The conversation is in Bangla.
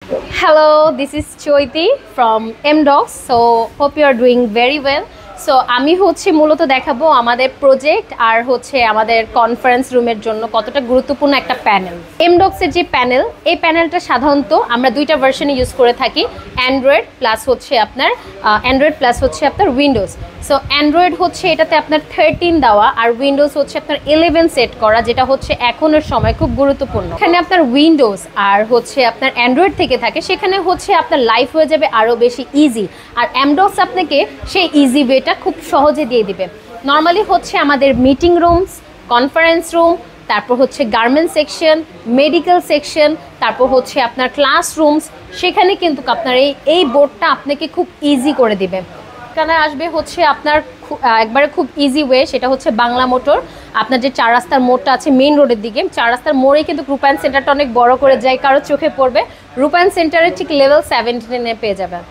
Hello, this is Choiti from MDocs. So hope you are doing very well. So আমি মূলত দেখাবো আমাদের প্রজেক্ট আর আমাদের কনফারেন্স রুমের জন্য কতটা গুরুত্বপূর্ণ একটা প্যানেল। এমডক্সের যে প্যানেল, এই প্যানেলটা সাধারণত আমরা দুইটা ভার্সনে ইউজ করে থাকি, অ্যান্ড্রয়েড প্লাস আপনার উইন্ডোজ। সো অ্যান্ড্রয়েড এটাতে আপনার 13 দেওয়া, আর উইন্ডোজ আপনার 11 সেট করা, যেটা এখনের সময় খুব গুরুত্বপূর্ণ। এখানে আপনার উইন্ডোজ আর আপনার অ্যান্ড্রয়েড থেকে থাকে, সেখানে আপনার লাইফ হয়ে যাবে আরও বেশি ইজি, আর এমডক্স আপনাকে সেই ইজি ওয়েটা খুব সহজে দিয়ে দিবে। নর্মালি আমাদের মিটিং রুমস, কনফারেন্স রুম, তারপর গার্মেন্টস সেকশন, মেডিকেল সেকশন, তারপর আপনার ক্লাসরুমস, সেখানে কিন্তু আপনার এই বোর্ডটা আপনাকে খুব ইজি করে দিবে। এখানে আসবে আপনার একবারে খুব ইজি ওয়ে, সেটা বাংলা মোটর। আপনার যে 4 রাস্তার মোড়টা আছে মেইন রোডের দিকে, 4 রাস্তার মোড়ে কিন্তু রূপায়ণ সেন্টারটা অনেক বড় করে যায়, কারো চোখে পড়বে। রূপায়ণ সেন্টারের ঠিক লেভেল 17 পেয়ে যাবেন।